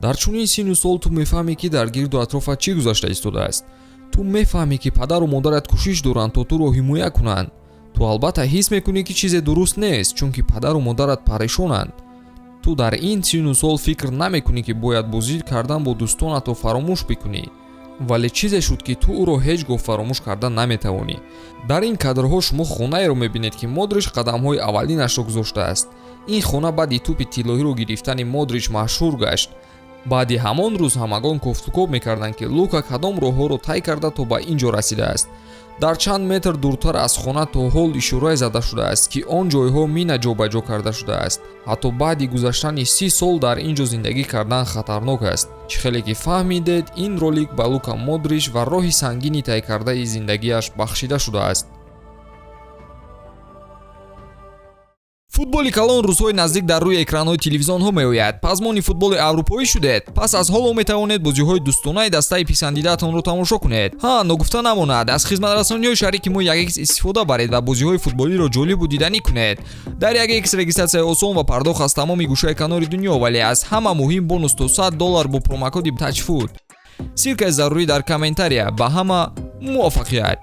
дар чунин сину сол ту мефаҳмӣ ки дар гирду атрофат чӣ гузашта истодааст. Ту мефаҳмӣ ки падару модарат кӯшиш доранд то туро ҳимоя кунанд. Ту албатта ҳис мекунӣ ки чизе дуруст нест, чунки падару модарат парешонанд. Ту дар ин сину сол фикр намекунӣ ки бояд бозӣ кардан бо дӯстонатро фаромӯш бикунӣ. Вале чизе шуд ки ту ӯро ҳеҷ гоҳ фаромӯш кардан наметавонӣ. Дар ин кадрҳо шумо хонаеро мебинед ки Модрич қадамҳои аввалинашро гузоштааст. Ин хона баъди тӯпи тиллоиро гирифтани Модрич машҳур гашт. Баъди ҳамон рӯз ҳамагон кофтукоб мекарданд ки Лука кадом роҳҳоро тай карда то ба ин ҷо расидааст. Дар чанд метр дуртар аз хона то ҳол ишорае зада шудааст ки он ҷойҳо мина ҷобаҷо карда шудааст. Ҳатто баъди гузаштани 30 сол дар ин ҷо зиндагӣ кардан хатарнок аст. Чӣ хеле ки фаҳмидед, ин ролик ба Лука Модрич ва роҳи сангини тай кардаи зиндагиаш бахшида шудааст. Футболи калон рӯзҳои наздик дар рӯи экранҳои телевизионҳо меояд. Пазмони футболи аврупоӣ шудед? Пас аз ҳоло метавонед бозиҳои дӯстонаи дастаи писандидаатонро тамошо кунед. Ногуфта намонад, аз хизматрасониҳои шарики мо 1x истифода баред ва бозиҳои футболиро ҷолибу диданӣ кунед. Дар 1x регистратсияи осон ва пардохт аз тамоми гӯшаи канори дунё, вале аз ҳама муҳим бонус то $100 бо промокоди TouchFood. Силкаи зарурӣ дар комментария. Ба ҳама муваффақият.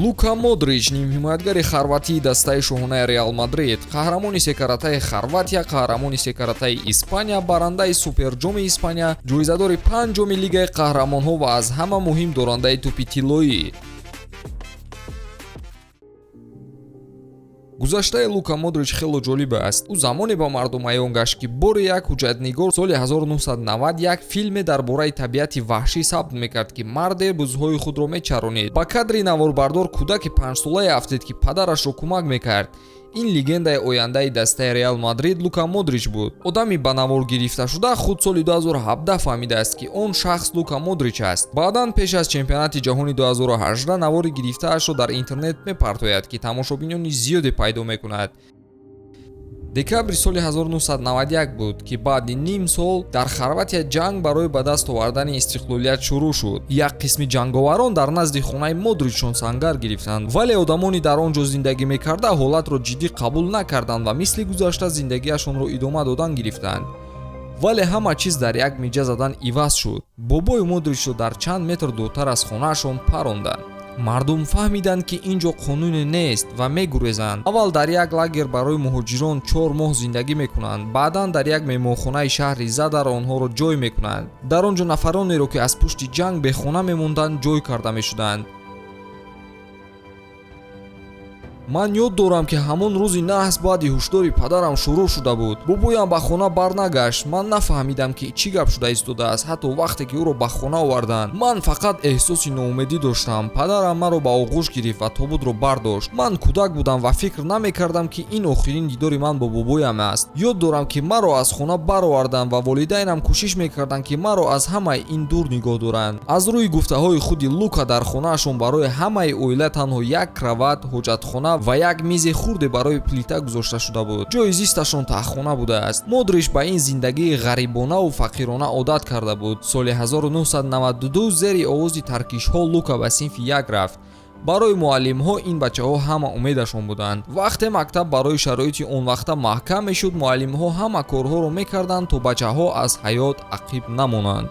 Лука Модрич, нимҳимоятгари хорватии дастаи шоҳонаи Реал Мадрид, қаҳрамони секаратаи Хорватия, қаҳрамони секаратаи Испания, барандаи Суперҷоми Испания, ҷоизадори 5 ҷоми Лигаи Қаҳрамонҳо ва аз ҳама муҳим дорандаи тӯпи тиллоӣ. Гузаштаи Лука Модрич хело ҷолиб аст. Ӯ замоне ба мардум аён гашт ки бори як ҳуҷҷатнигор соли 1991 филме дар бораи табиати ваҳшӣ сабт мекард ки марде бузҳои худро мечаронид. Ба кадри наворбардор кӯдаки 5-солаи афтид ки падарашро кӯмак мекард. Ин легендаи ояндаи дастаи Реал Мадрид Лука Модрич буд. Одами ба навор гирифташуда худ соли 2017 фаҳмидааст ки он шахс Лука Модрич аст. Баъдан пеш аз чемпионати ҷаҳони 2018 навори гирифтаашро дар интернет мепартояд ки тамошобинони зиёде пайдо мекунад. Декабри соли 1991 буд ки баъди ним сол дар Хорватия ҷанг барои ба даст овардани истиқлолият шурӯъ шуд. Як қисми ҷанговарон дар назди хонаи Модричшон сангар гирифтанд, вале одамони дар он ҷо зиндагӣ мекарда ҳолатро ҷиддӣ қабул накарданд ва мисли гузашта зиндагиашонро идома додан гирифтанд. Вале ҳама чиз дар як миҷа задан иваз шуд. Бобои Модричро дар чанд метр дуртар аз хонаашон паронданд. Мардум фаҳмиданд ки ин ҷо қонуне нест ва мегурезанд. Аввал дар як лагер барои муҳоҷирон 4 моҳ зиндагӣ мекунанд. Баъдан дар як меҳмонхонаи шаҳри Задар онҳоро ҷой мекунанд. Дар он ҷо нафаронеро ки аз пушти ҷанг бехона мемонданд ҷой карда мешуданд. Ман ёд дорам ки ҳамон рӯзи наҳс баъди ҳушдори падарам шурӯъ шуда буд. Бобоям ба хона барнагашт. Ман нафаҳмидам ки чӣ гап шуда истодааст. Ҳатто вақте ки ӯро ба хона оварданд, ман фақат эҳсоси ноумедӣ доштам. Падарам маро ба оғӯш гирифт ва тобутро бардошт. Ман кӯдак будам ва фикр намекардам ки ин охирин дидори ман бо бобоям аст. ёд дорам ки маро аз хона бароварданд ва волидайнам кӯшиш мекарданд ки маро аз ҳамаи ин дур нигоҳ доранд. Аз рӯи гуфтаҳои худи Лука дар хонаашон барои ҳамаи оила танҳо як крават, ҳоҷатхона ва як мизи хурде барои плита гузошта шуда буд. ҷои зисташон таххона будааст. Модрич ба ин зиндагии ғарибонаву фақирона одат карда буд. Соли 1992 зери овози таркишҳо Лука ба синфи 1 рафт. Барои муаллимҳо ин бачаҳо ҳама умедашон буданд. Вақте мактаб барои шароити он вақта маҳкам мешуд, муаллимҳо ҳама корҳоро мекарданд то бачаҳо аз ҳаёт ақиб намонанд.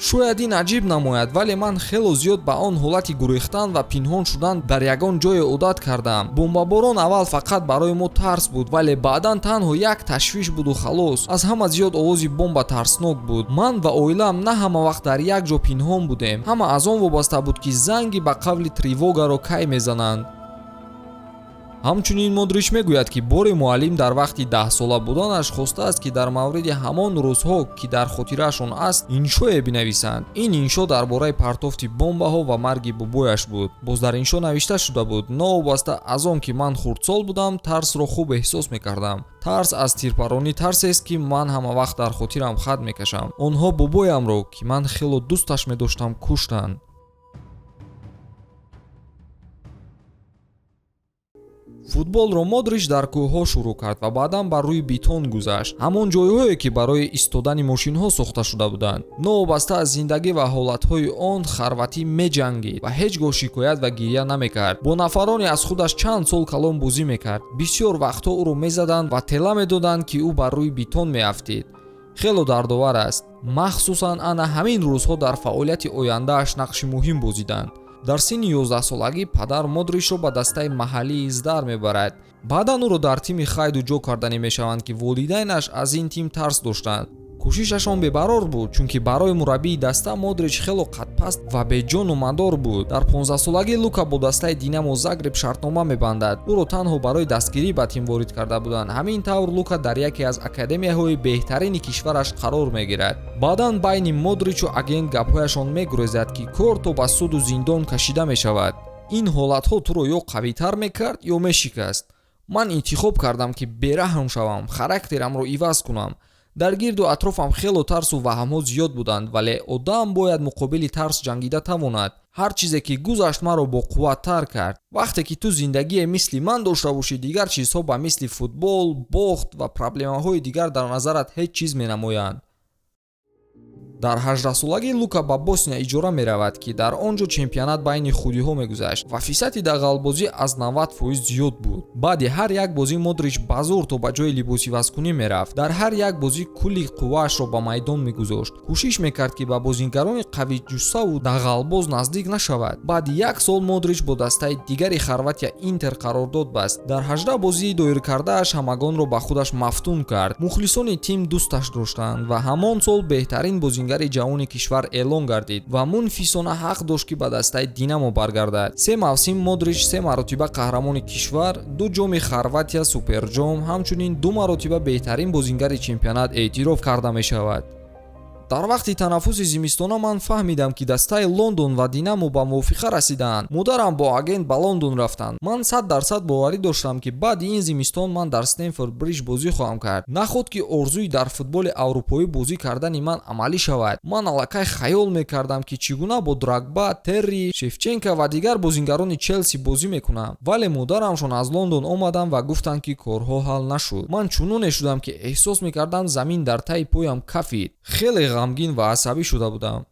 Шояд ин аҷиб намояд, вале ман хело зиёд ба он ҳолати гурехтан ва пинҳон шудан дар ягон ҷое одат кардам. Бомбаборон аввал фақат барои мо тарс буд, вале баъдан танҳо як ташвиш буду халос. Аз ҳама зиёд овози бомба тарснок буд. Ман ва оилам на ҳама вақт дар як ҷо пинҳон будем. Ҳама аз он вобаста буд ки занги ба қавли тревогаро кай мезананд. ҳамчунин Модрич мегӯяд ки бори муаллим дар вақти 10-сола буданаш хостааст ки дар мавриди ҳамон рӯзҳо ки дар хотираашон аст иншое бинависанд. Ин иншо дар бораи партофти бомбаҳо ва марги бобояш буд. Боз дар иншо навишта шуда буд: новобаста аз он ки ман хурдсол будам, тарсро хуб эҳсос мекардам. Тарс аз тирпаронӣ тарсест ки ман ҳама вақт дар хотирам хат мекашам. Онҳо бобоямро, ки ман хело дӯсташ медоштам, куштанд. футболро Модрич дар кӯҳҳо шурӯъ кард ва баъдан бар рӯи бетон гузашт, ҳамон ҷойҳое ки барои истодани мошинҳо сохта шуда буданд. Новобаста аз зиндагӣ ва ҳолатҳои он харватӣ меҷангид ва ҳеҷ гоҳ шикоят ва гирья намекард. Бо нафарони аз худаш чанд сол калон бозӣ мекард. Бисёр вақтҳо ӯро мезаданд ва тела медоданд ки ӯ бар рӯи бетон меафтид. хело дардовар аст. Махсусан ана ҳамин рӯзҳо дар фаъолияти ояндааш нақши муҳим бозиданд. дар синни 11-солагӣ падар Модричро ба дастаи маҳаллии Издар мебарад. баъдан ӯро дар тими хайду ҷо карданӣ мешаванд ки волидайнаш аз ин тим тарс доштанд. кӯшишашон бебарор буд, чунки барои мураббии даста Модрич хело қадпаст ва беҷону мадор буд. дар 15-солагӣ Лука бо дастаи Динамо Загреб шартнома мебандад. ӯро танҳо барои дастгирӣ ба тим ворид карда буданд. ҳамин тавр Лука дар яке аз академияҳои беҳтарини кишвараш қарор мегирад. баъдан байни Модричу агент гапҳояшон мегурезад ки кор то ба суду зиндон кашида мешавад. ин ҳолатҳо туро ё қавитар мекард ё мешикаст. ман интихоб кардам ки бераҳм шавам, характерамро иваз кунам. дар гирду атрофам хело тарсу ваҳмҳо зиёд буданд, вале одам бояд муқобили тарс ҷангида тавонад. ҳар чизе ки гузашт маро боқувваттар кард. вақте ки ту зиндагие мисли ман дошта бошӣ, дигар чизҳо ба мисли футбол, бохт ва проблемаҳои дигар дар назарат ҳеҷ чиз менамоянд. дар 18-солагӣ Лука ба Босния иҷора меравад, ки дар он ҷо чемпионат байни худиҳо мегузашт ва фисати дағалбозӣ аз 90% зиёд буд. баъди ҳар як бозӣ Модрич ба зур то ба ҷои либосивазкунӣ мерафт. дар ҳар як бозӣ кулли қувваашро ба майдон мегузошт. кӯшиш мекард ки ба бозигарони қавиҷуссаву дағалбоз наздик нашавад. баъди як сол Модрич бо дастаи дигари Хорватия Интер қарордод баст. дар 18 бозии доиркардааш ҳамагонро ба худаш мафтун кард. мухлисони тим дӯсташ доштанд ва ҳамон сол беҳтарин бозингари ҷавони кишвар эълон гардид ва мунфисона ҳақ дошт ки ба дастаи Динамо баргардад. 3 мавсим Модрич 3 маротиба қаҳрамони кишвар, 2 ҷоми Хорватия суперҷом, ҳамчунин 2 маротиба беҳтарин бозингари чемпионат эътироф карда мешавад. дар вақти танаффуси зимистона ман фаҳмидам ки дастаи Лондон ва Динамо ба мувофиқа расидаанд. модарам бо агент ба Лондон рафтанд. ман 100% боварӣ доштам ки баъди ин зимистон ман дар Стенфорд Бридж бозӣ хоҳам кард. наход ки орзуи дар футболи аврупоӣ бозӣ кардани ман амалӣ шавад. ман аллакай хаёл мекардам ки чӣ гуна бо Дрогба, Терри, Шевченко ва дигар бозингарони Челси бозӣ мекунам. вале модарамшон аз Лондон омаданд ва гуфтанд ки корҳо ҳал нашуд. ман чуноне шудам ки эҳсос мекардам замин дар таи поям кафид. хеле ғамгин ва асабӣ шуда будам.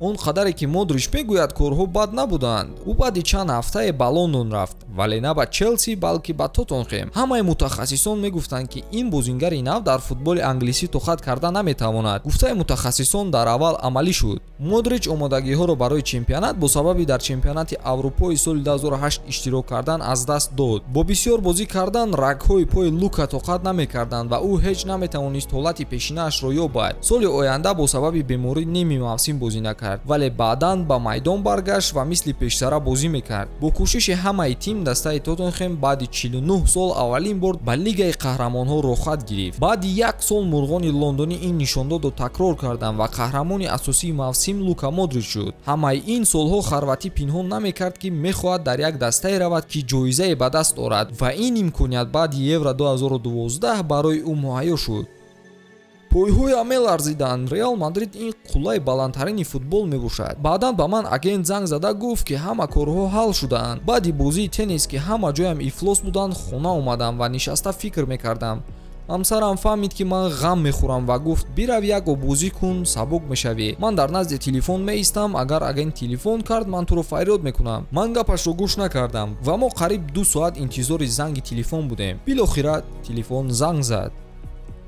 он қадаре ки Модрич мегӯяд корҳо бад набуданд. ӯ баъди чанд ҳафтае ба Лондон рафт, вале на ба Челси, балки ба Тоттенхем. ҳамаи мутахассисон мегуфтанд ки ин бозингари нав дар футболи англисӣ тоқат карда наметавонад. гуфтаи мутахассисон дар аввал амалӣ шуд. Модрич омодагиҳоро барои чемпионат бо сабаби дар чемпионати Аврупои соли 2008 иштирок кардан аз даст дод. бо бисёр бозӣ кардан рагҳои пои Лука тоқат намекарданд ва ӯ ҳеҷ наметавонист ҳолати пешинаашро ёбад. соли оянда бо сабаби беморӣ ними мавсим бозӣ накард, вале баъдан ба майдон баргашт ва мисли пештара бозӣ мекард. бо кӯшиши ҳамаи тим дастаи Тоттенхем баъди 49 сол аввалин бор ба Лигаи Қаҳрамонҳо рохат гирифт. баъди як сол мурғони лондонӣ ин нишондодро такрор карданд ва қаҳрамони асосии мавсим Лука Модрич шуд. ҳамаи ин солҳо Хорватӣ пинҳон намекард ки мехоҳад дар як дастае равад ки ҷоизае ба даст орад ва ин имконият баъди Евро 2012 барои ӯ муҳайё шуд. пойҳоям меларзиданд. Реал Мадрид ин қуллаи баландтарини футбол мебошад. баъдан ба ман агент занг зада гуфт ки ҳама корҳо ҳал шудаанд. баъди бозии теннис ки ҳама ҷоям ифлос буданд, хона омадам ва нишаста фикр мекардам. ҳамсарам фаҳмид ки ман ғам мехӯрам ва гуфт бирав яко бозӣ кун, сабук мешавӣ. ман дар назди телефон меистам, агар агент телефон кард ман туро фарёд мекунам. ман гапашро гӯш накардам ва мо қариб 2 соат интизори занги телефон будем. билохира телефон занг зад.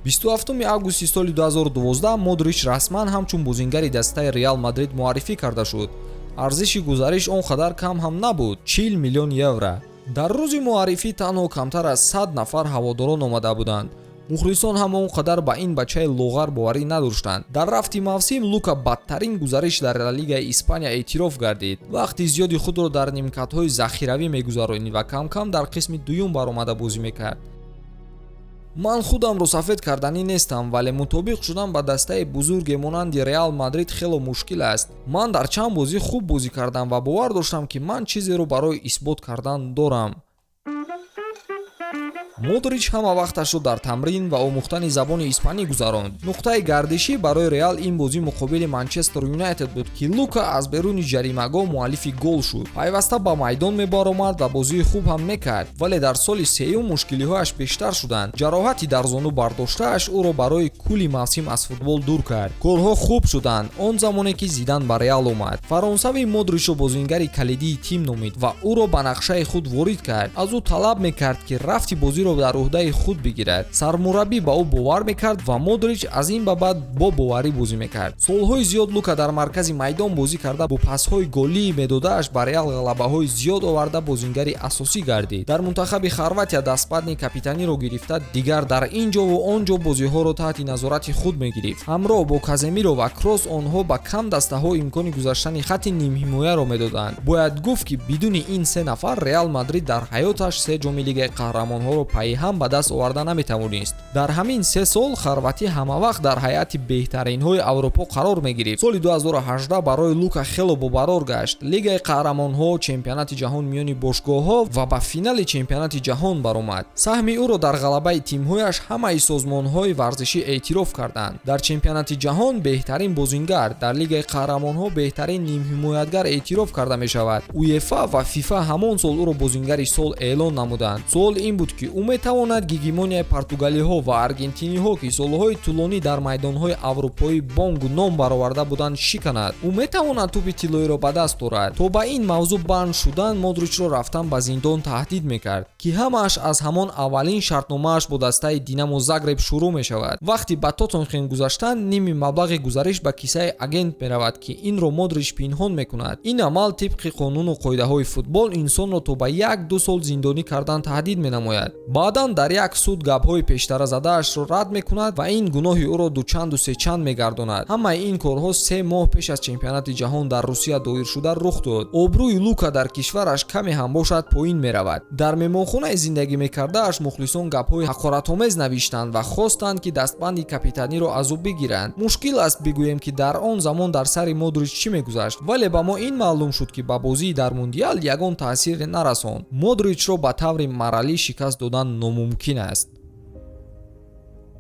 27 августи соли 2012 Модрич расман ҳамчун бозингари дастаи Реал Мадрид муаррифӣ карда шуд. арзиши гузариш он қадар кам ҳам набуд, 40 миллион евро. дар рӯзи муаррифӣ танҳо камтар аз 100 нафар ҳаводорон омада буданд. мухлисон ҳам он қадар ба ин бачаи лоғар боварӣ надоштанд. дар рафти мавсим Лука бадтарин гузариш дар Ла Лигаи Испания эътироф гардид. вақти зиёди худро дар нимкатҳои захиравӣ мегузаронид ва кам-кам дар қисми дуюм баромада бозӣ мекард. ман худамро сафед карданӣ нестам, вале мутобиқ шудан ба дастаи бузурге монанди Реал Мадрид хело мушкил аст. ман дар чанд бозӣ хуб бозӣ кардам ва бовар доштам ки ман чизеро барои исбот кардан дорам. Модрич ҳама вақташро дар тамрин ва омӯхтани забони испанӣ гузаронд. Нуқтаи гардишӣ барои Реал ин бозӣ муқобили Манчестер Юнайтед буд ки Лука аз беруни ҷаримагоҳ муаллифи гол шуд. Пайваста ба майдон мебаромад ва бозии хуб ҳам мекард, вале дар соли сеюм мушкилиҳояш бештар шуданд. Ҷароҳати дар зону бардоштааш ӯро барои кулли мавсим аз футбол дур кард. Корҳо хуб шуданд он замоне ки Зидан ба Реал омад. Фаронсавӣ Модричро бозингари калидии тим номид ва ӯро ба нақшаи худ ворид кард. Аз ӯ талаб мекард ки рафти бозиро дар уҳдаи худ бигирад. Сармураббӣ ба ӯ бовар мекард ва Модрич аз ин ба баъд бо боварӣ бозӣ мекард. Солҳои зиёд Лука дар маркази майдон бозӣ карда бо пасҳои голии медодааш ба Реал ғалабаҳои зиёд оварда бозингари асосӣ гардид. Дар мунтахаби Хорватия дастпадни капитаниро гирифта, дигар дар ин ҷо ву он ҷо бозиҳоро таҳти назорати худ мегирифт. Ҳамроҳ бо Каземиро ва Крос онҳо ба кам дастаҳо имкони гузаштани хатти нимҳимояро медоданд. Бояд гуфт ки бидуни ин се нафар Реал Мадрид дар ҳаёташ се ҷоми Лигаи Қаҳрамонҳоро пайҳам ба даст оварда наметавонист. Дар ҳамин се сол Хорватӣ ҳамавақт дар ҳайати беҳтаринҳои Аврупо қарор мегирифт. Соли 2018 барои Лука хело бобарор гашт. Лигаи Қаҳрамонҳо, чемпионати ҷаҳон миёни бошгоҳҳо ва ба финали чемпионати ҷаҳон баромад. Саҳми ӯро дар ғалабаи тимҳояш ҳамаи созмонҳои варзишӣ эътироф карданд. Дар чемпионати ҷаҳон беҳтарин бозингар, дар Лигаи Қаҳрамонҳо беҳтарин нимҳимоятгар эътироф карда мешавад. УЕФА ва ФИФА ҳамон сол ӯро бозингари сол эълон намуданд. Суол ин буд ки ӯ метавонад гегемонияи португалиҳо ва аргентиниҳо ки солҳои тӯлонӣ дар майдонҳои аврупоӣ бонгу ном бароварда буданд шиканад. Ӯ метавонад тӯби тиллоиро ба даст орад. То ба ин мавзӯъ банд шудан Модричро рафтан ба зиндон таҳдид мекард, ки ҳамааш аз ҳамон аввалин шартномааш бо дастаи Динамо Загреб шурӯъ мешавад. Вақти ба Тоттенхем гузаштан, ними маблағи гузариш ба кисаи агент меравад ки инро Модрич пинҳон мекунад. Ин амал тибқи қонуну қоидаҳои футбол инсонро то ба 1-2 сол зиндонӣ кардан таҳдид менамояд. Баъдан дар як суд гапҳои пештаразадаашро рад мекунад ва ин гуноҳи ӯро дучанду сечанд мегардонад. Ҳамаи ин корҳо 3 моҳ пеш аз чемпионати ҷаҳон дар Русия доиршуда рух дод. Обрӯи Лука дар кишвараш каме ҳам бошад поин меравад. Дар меҳмонхонаи зиндагӣ мекардааш мухлисон гапҳои ҳақоратомез навиштанд ва хостанд ки дастбанди капитаниро аз ӯ бигиранд. Мушкил аст бигӯем ки дар он замон дар сари Модрич чӣ мегузашт, вале ба мо ин маълум шуд ки ба бозии дар Мундиал ягон таъсире нарасонд. Модричро ба таври маралӣ шикаст додан номумкин аст.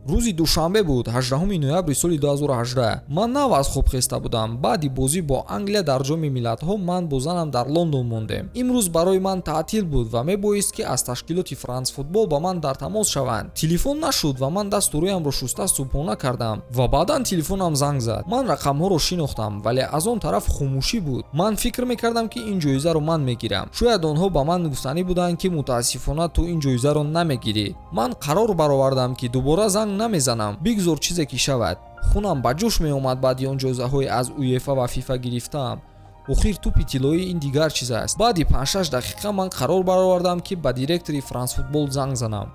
рӯзи душанбе буд, 18 ноябри соли 2018. Ман нав аз хоб хеста будам. Баъди бозӣ бо Англия дар ҷоми миллатҳо ман бо занам дар Лондон мондем. Имрӯз барои ман таътил буд ва мебоист ки аз ташкилоти Франс футбол ба ман дар тамос шаванд. Телефон нашуд ва ман дасту рӯямро шуста субҳона кардам ва баъдан телефонам занг зад. Ман рақамҳоро шинохтам, вале аз он тараф хомӯшӣ буд. Ман фикр мекардам ки ин ҷоизаро ман мегирам. Шояд онҳо ба ман гуфтанӣ буданд ки мутаассифона ту ин ҷоизаро намегирӣ. Ман қарор баровардам ки дубора занг намезанам, бигзор чизе ки шавад. Хунам ба ҷӯш меомад баъди он ҷоизаҳои аз УЕФА ва ФИФА гирифтаам. охир тӯпи тиллоӣ ин дигар чиз аст. Баъди 5-6 дақиқа ман қарор баровардам ки ба директори Франс футбол занг занам.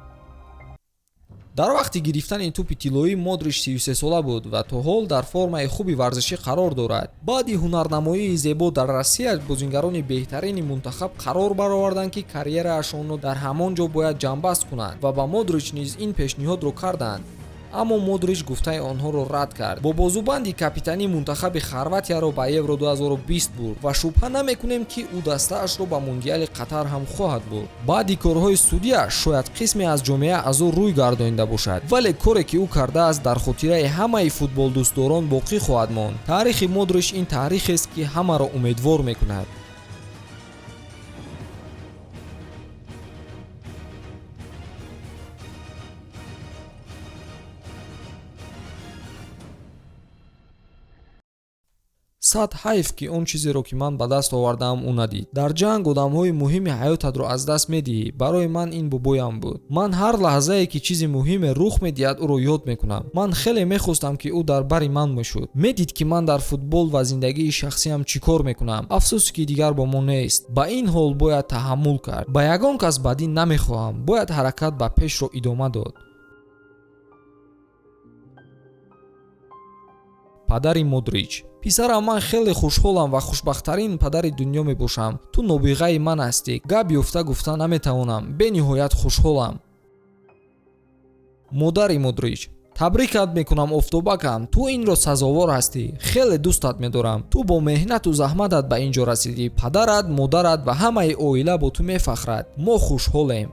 дар вақти гирифтани тӯпи тиллоӣ Модрич 33 сола буд ва то ҳол дар формаи хуби варзишӣ қарор дорад. Баъди ҳунарнамоии зебо дар Россия, бозингарони беҳтарини мунтахаб қарор бароварданд ки карьераашонро дар ҳамон ҷо бояд ҷамъбаст кунанд ва ба Модрич низ ин пешниҳодро карданд. аммо Модрич гуфтаи онҳоро рад кард. Бо бозубанди капитани мунтахаби Хорватияро ба Евро 2020 бурд ва шубҳа намекунем ки ӯ дастаашро ба Мундиали Қатар ҳам хоҳад бурд. Баъди корҳои судияш шояд қисме аз ҷомеа аз ӯ рӯй гардонида бошад, вале коре ки ӯ кардааст дар хотираи ҳамаи футболдӯстдорон боқӣ хоҳад монд. Таърихи Модрич ин таърихест ки ҳамаро умедвор мекунад. сад ҳайф ки он чизеро ки ман ба даст овардаам ӯ надид. Дар ҷанг одамҳои муҳими ҳаётатро аз даст медиҳӣ. Барои ман ин бобоям буд. Ман ҳар лаҳзае ки чизи муҳиме рух медиҳад ӯро ёд мекунам. Ман хеле мехостам ки ӯ дар бари ман мешуд. Медид ки ман дар футбол ва зиндагии шахсиям чӣ кор мекунам. Афсӯс ки дигар бо мо нест. Ба ин ҳол бояд таҳаммул кард. Ба ягон кас бадӣ намехоҳам. Бояд ҳаракат ба пешро идома дод. падари Модрич: писарам, ман хеле хушҳолам ва хушбахттарин падари дунё мебошам. Ту нобиғаи ман ҳастӣ. Гап ёфта гуфта наметавонам. Бениҳоят хушҳолам. модари Модрич: табрикат мекунам офтобакам. Ту инро сазовор ҳастӣ. Хеле дӯстат медорам. Ту бо меҳнату заҳматат ба ин ҷо расидӣ. Падарат, модарат ва ҳамаи оила бо ту мефахрад. Мо хушҳолем.